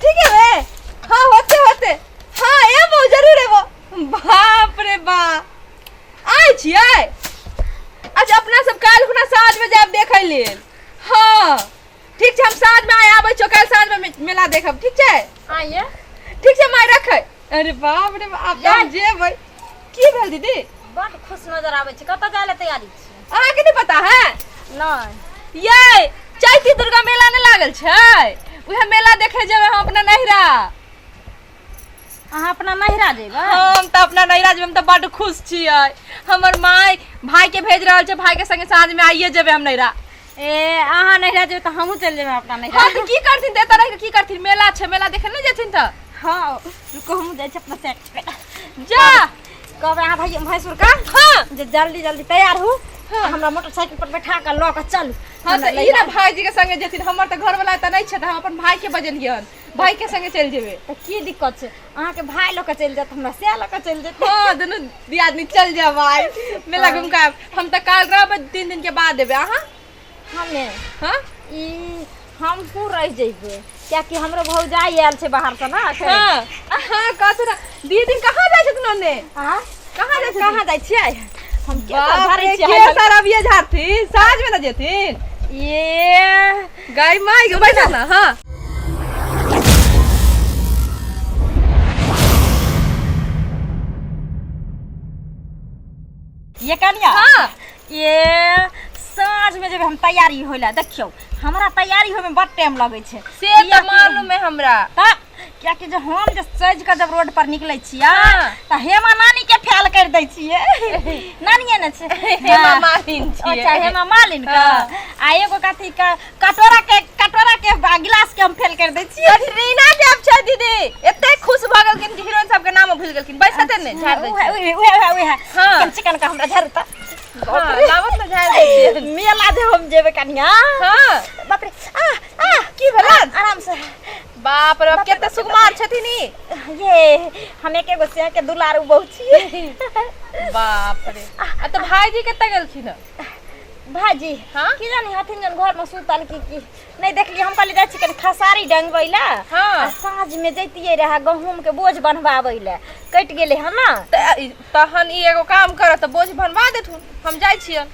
ठीक है वे हाँ होते होते हाँ ये बहुत जरूर है वो बाप रे बाप आय छियै अच्छा अपना सब काल खुना साँझ में जाब देखै लेल हाँ ठीक छै हम साँझ में आबै छौ काल साँझ में मेला देखब ठीक छै आइए ठीक छै माय रखै अरे बाप रे बाप आप जेबै की भेल दीदी बड़ खुश नजर आबै छै कतऽ जाय ले तैयारी छी अहाँ के नहीं पता है नहीं ये चैती दुर्गा मेला नहीं लागल छै उहे मेला देखे जेबै हम अपना नहिरा अहाँ अपना नहिरा जेबै हम त अपना नहिरा जेबै हम त बड़ खुश छियै हमर माय भाई के भेज रहल छै भाई के संगे साँझ में आइए जेबै हम नहिरा ए अहाँ नहिरा जेबै त हमहूँ चलि जेबै अपना नहिरा हां त की करथिन देता रह के की करथिन मेला छै मेला देखे नहीं जेथिन त हाँ रुको हम जाइ छी अपना सेट पे जा कहबै अहाँ भाई भैंसुर का हाँ जे जल्दी जल्दी तैयार हो हमरा मोटरसाइकिल पर बैठा के ल के चलू हाँ त ई ना भाईजी के संगे जेथिन हमर त घर वाला त नहीं छै त हम अपन भाई के बजलियन भाई के संगे चल जेबै त की दिक्कत छै अहाँ के भाई ल के चल जात हमरा से ल के चल जेतै हां दोनों दियादनी चल जा भाई मेला घूम के हम त काल रहब 3 दिन के बाद देबै अहाँ हमे हां ई हम को रह जइबे क्या कि हमरो भौजाई आयल छै बाहर से ना हां हां कहत ना दीदी कहां जाय छथिन ओने हां कहां जाइ छियै हम के बाहर छियै के सारा अबिए झारथी साँझ में न जेथिन ये गाय माई के बैठा ना हां ये कनिया हां ये साँझ में जब हम तैयारी होइला देखियो हमरा तैयारी होय में बड़ टाइम लगै छै से त मालूम है हमरा त क्या कि जब हम सज के जब रोड पर निकलै छियै हाँ। त हेमा नानी के फेल कर दै छियै नानीए ने छै हेमा मालिन छियै अच्छा हेमा मालिन का हाँ। आ एगो कथी का कटोरा के गिलास के हम फेल कर दै छियै रीना देव छै दीदी एते खुश भ गेलखिन कि हीरोइन सब के नाम भूल गेलखिन बैसते ने झाड़ दै उहे हाँ। चिकन का हमरा झाड़ त हां लावत न झाड़ दै मेला जे हम जेबे कनिया हां बाप रे आ की भेलन आराम से बाप रे केते सुकुमार छथिन ई ये हम एकेगो से के दुलारू बहु छियै बाप रे आ त भाईजी कत्ते गेलखिन भाजी हाँ? की जानी हथिन जन घर में सुतल की नहीं देखली हम कहली जाइ छी कनी खसारी डंगबैला हाँ। आ साँझ में जैतिए रहा गहूम के बोझ बनवाबैला कट गेले ह ना तहन ई एगो काम कर त बोझ बनवा देथुन हम जाइ छियन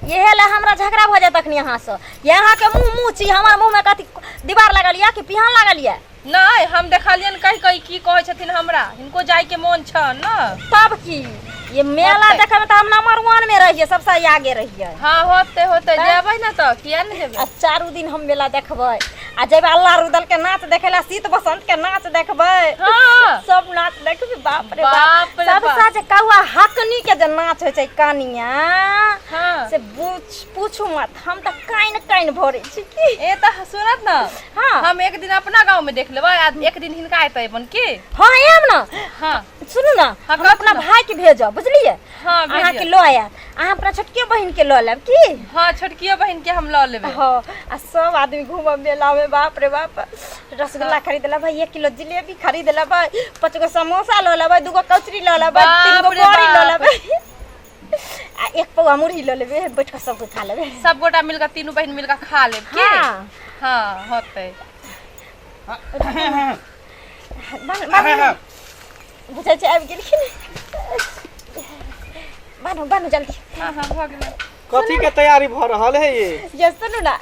ये ला हमरा झगड़ा भ जात अखनी यहाँ से यहाँ के मुंह छी हमर मुंह में कथी दीवार लागल या कि पिहान लागल या नहीं हम देखलियन कहि की कहै छथिन हमरा इनको जाय के मन छ न तब की ये मेला देखे में तो हम नंबर 1 में रहिए सबसे आगे रहिए हां होते जेबै न त किया न जेबै आ चारू दिन हम मेला देखबै आ जेबै अल्लाह रुदल के नाच देखेला शीत बसंत के नाच देखबै हां सब नाच देखबै बाप रे बाप रे सब साजे कौआ हकनी के जे नाच होय छै कानिया हां से पूछू मत हम त काइन भरे छी की ए त सुनत न हां हम एक दिन अपना गांव में देख लेबै आ एक दिन हिनका एतै बन की हां आयब न हां सुनू न हाँ, हम अपना भाई के भेजब बुझलिए हाँ, अहाँ भेजिए। के लो आयब अहाँ अपना छोटकी बहिन के लो लेब की हां छोटकियो बहिन के हम ल लेबै हाँ आ सब आदमी घूमब मेला में बाप रे बाप रसगुल्ला खरीद लेबै 1 किलो जिलेबी खरीद लेबै 5 गो समोसा लो लेबै 2 गो कचरी लो लेबै 3 गो बाप रे बड़ी लो बाप। लेबै आ 1 पौआ मुरही लो लेबै बैठ के सब खा लेबै सब गोटा मिलकर तीनों बहन मिलकर खा लेब की हाँ हां होतै बुझै छै आबि गेलखिन बानू जल्दी हां भ गेलै कथी के तैयारी भ रहल है ये सुनू ना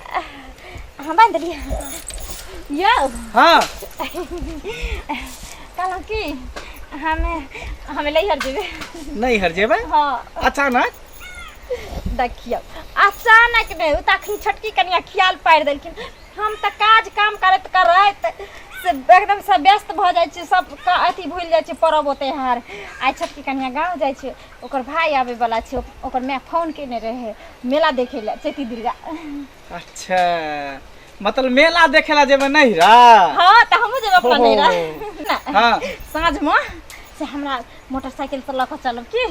हम बांध दिए यो हाँ कहलहुँ कि हमें लैहर जेबै नहीं हर जेबै हाँ अचानक देखियो अचानक नहीं उ तखनी छोटकी कनिया ख्याल पारि देलखिन हम त काज काम करैत से एकदम से व्यस्त भ जाइ छै सब अथी भूल जाइ छै परब त्योहार आइ छोटकी कनिया गाँव जाइ छै ओकर भाई आबै वाला छै ओकर माय फोन केने रहे मेला देखे ला चैती दुर्गा अच्छा मतलब मेला देखेला जेबै नहिरा हाँ त हमहू जेबै अपना ओहो। नहिरा हाँ साँझ में से हमरा मोटरसाइकिल से लऽ कऽ चलब की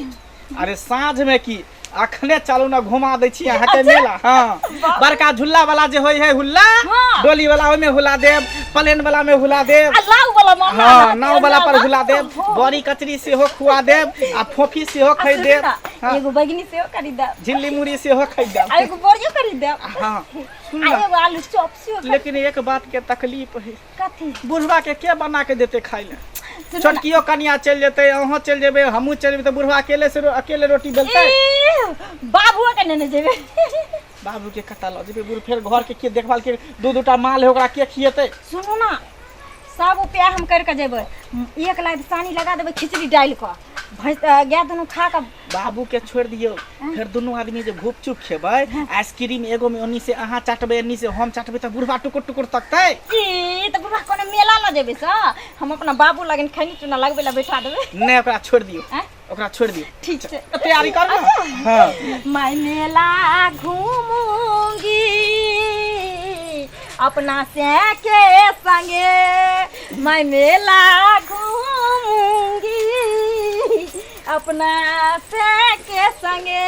अरे साँझ में की अखने चलू ना घुमा दै छी अहाँ के मेला हाँ बड़का झूला वाला जे होय है हुल्ला हाँ। डोली वाला ओय में हुला देब प्लेन वाला में हुला देब नाव वाला मामा हाँ नाव वाला पर हुला देब बड़ी कचरी सेहो खुआ देब आ फोफी सेहो खै देब हाँ। एगो बैगनी सेहो खरीद देब झिल्ली मुड़ी से हो खाई आ एगो बोरियो खरीद देब हाँ सुन आ ना, एगो आलू चॉप सेहो लेकिन एक बात के तकलीफ है, कथी बुढ़वा के बना के देते खाई ले? सुनो ना। छोटकियो कनिया चल जेते, अहाँ चल जेबे, हमहू चल जेबे, तो बुढ़वा अकेले रोटी बेलते? बाबुआ के नेने जेबे बाबू के कता ल जेबे, बुढ़ फिर घर के देखभाल के दू टा माल है ओकरा के खिएते? सुनो ना सब उपाय हम करके जेबै, एक लाख सानी लगा देबै खिचड़ी डाल के, भैंस गाय दोनों खा के। बाबू के छोड़ दियो, फिर दोनों आदमी जे घूप चुप खेबै, आइसक्रीम एगो में ओनी से अहाँ चाटबे, एनी से हम चाटबे, तो बुढ़वा टुकुर टुकुर तकते। ई त बुढ़वा कोनो मेला ल जेबै सा, हम अपना बाबू लगन खैनी चूना लगबे ला बैठा देबै। नहीं ओकरा छोड़ दियो, हैं? ओकरा छोड़ दियो। ठीक छै तैयारी कर ना। हाँ मैं मेला घूमूंगी अपना से के संगे, मैं मेला घूमूंगी अपना से के संगे,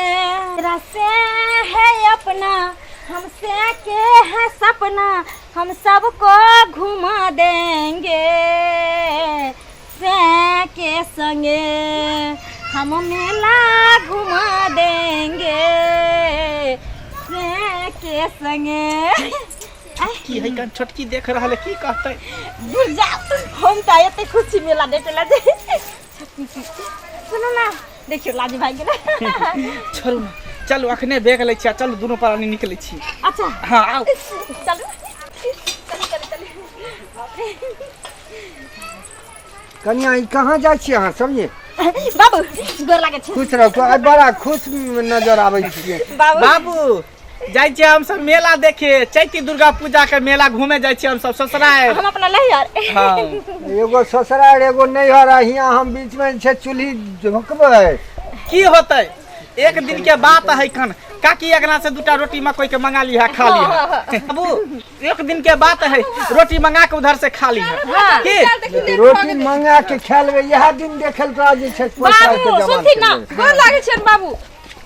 तेरा से है अपना हमसे के है सपना, हम सबको घुमा देंगे से के संगे, हम मेला घुमा देंगे से के संगे। की है कन छोटकी देख रहा है, की कहते? दूर जा, हम तो एते खुशी मेला देखे ला जे। सुनो ना, देखियो लाज भाई गेल। चलू ना, चलू अखने देख लै छियै, चलू दोनों प्राणी निकलै छी। अच्छा हाँ आओ। चलू चलू। कन्या ई कहाँ जाइ छी अहाँ सब ये? बाबू गोर लागे छै। खुश रहो, आइ बड़ा खुश नजर आबै छियै। बाबू जाइ छियै हम सब मेला देखे, चैती दुर्गा पूजा के मेला घूमे जाइ छियै हम सब ससुराल। हम अपना लहियर। हाँ एगो ससुराल एगो नैहर, हियाँ हम बीच में छै चूल्ही झोंकबै। की होतै, एक दिन के बात है कन, काकी अगना से 2टा रोटी मकई के मंगा लिया खा लिया। बाबू एक दिन के बात है, रोटी मंगा के उधर से खा लिया। हाँ। की रोटी मंगा के खा लेबै, यह दिन देखल तोरा जे छै पैसा के बाबू जमा सुनथिन ना, गोर लागे छै बाबू।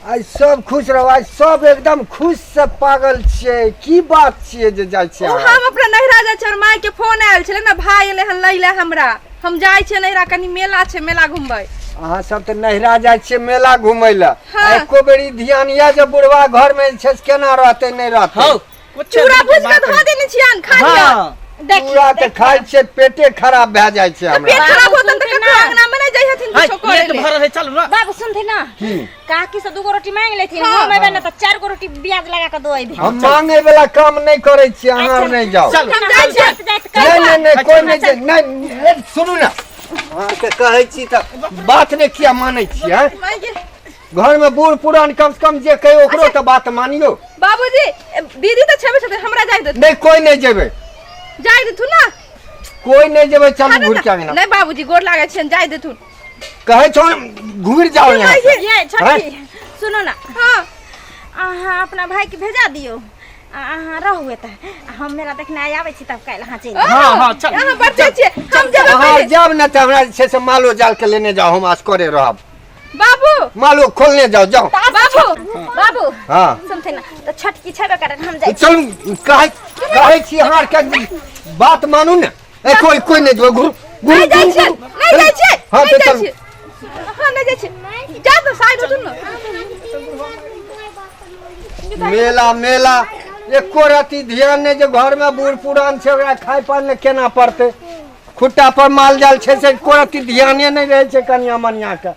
आज सब खुश रहो, आज सब एकदम खुश से पागल छियै। की बात छियै जे जाइ छियै अहाँ? हम अपना नैहरा जाइ छै, माय के फोन आयल छलै ना, भाई एले हन लैले हमरा, हम जाइ छियै नैहरा, कनी मेला छै, मेला घुमबै। अहाँ सब तऽ नैहरा जाइ छियै मेला घुमै लए, हाँ। एको बेरी ध्यान या जे बुढ़वा घर में छै से केना रहतै नहीं रहतै? हौ कुछ चूड़ा भुज के धो देने छियन, खा लिया। हाँ पूरा तऽ खाइ छियै, पेटे खराब भए जाइ छै पेट हमरा। खराब होतन त ककरो अंगना में नहीं जाइ हथिन हाय, कुछो करे पेट ले। भरल है, चलू ना। बाबू सुनथिन ना, की? काकी से 2 रोटी मांग लेथिन, हम एबे ना त 4 रोटी ब्याज लगा के दो दे। हम मांगे वाला काम नहीं करे छियै, अहाँ नहीं जाओ। चलू हम जाइ छियै। नहीं कोई नहीं नहीं, सुनू ना, अहाँ के कहै छी तऽ बात नहीं किया मानै छियै? माय के घर में बूढ़ पुरान कम से कम जे कहे ओकरो तऽ बात मानियो। बाबूजी दीदी त छबे छथि, हमरा जाइ दे। नहीं कोई नहीं जेबे, जाइ देथु ना। कोई नहीं जेबे, चलू घुर के अंगना। नहीं बाबूजी गोर लागे छियन, जाइ देथु। कहै छौ घुर जाओ यहाँ से। ये छोटी सुनो ना, हां अहाँ अपना भाई के भेजा दियो, अहाँ रहू त हम मेरा देखने आबै छी, तब काल्हि अहाँ चलि हाँ हाँ चल यहाँ पर जाइ छियै, हम जेबै अहाँ पहिले। जाब ना तऽ हमरा जे छै से मालो जाल के लेने जाओ, हम असकरे रहब। बाबू मालो खोलने जाओ जाओ। बाबू बाबू हाँ सुनथिन ना, त छोटकी छबे करे, हम जाइ छी। चलू कहै छी अहाँ के बात मानू ने। ए कोई नहीं जो घुर नहीं जाइ छियै, नहीं जाइ छियै, हाँ नहीं तो जाइ चल। छियै। हां नहीं जाइ छियै, जा तो साइड उठु न। मेला मेला एको रति ध्यान नहीं, जो घर में बूढ़ पुरान छै ओकरा खाय पान ले केना पड़ते, खुट्टा पर माल जाल छै से एको रति ध्याने नहीं रहे छै कनिया मनिया के।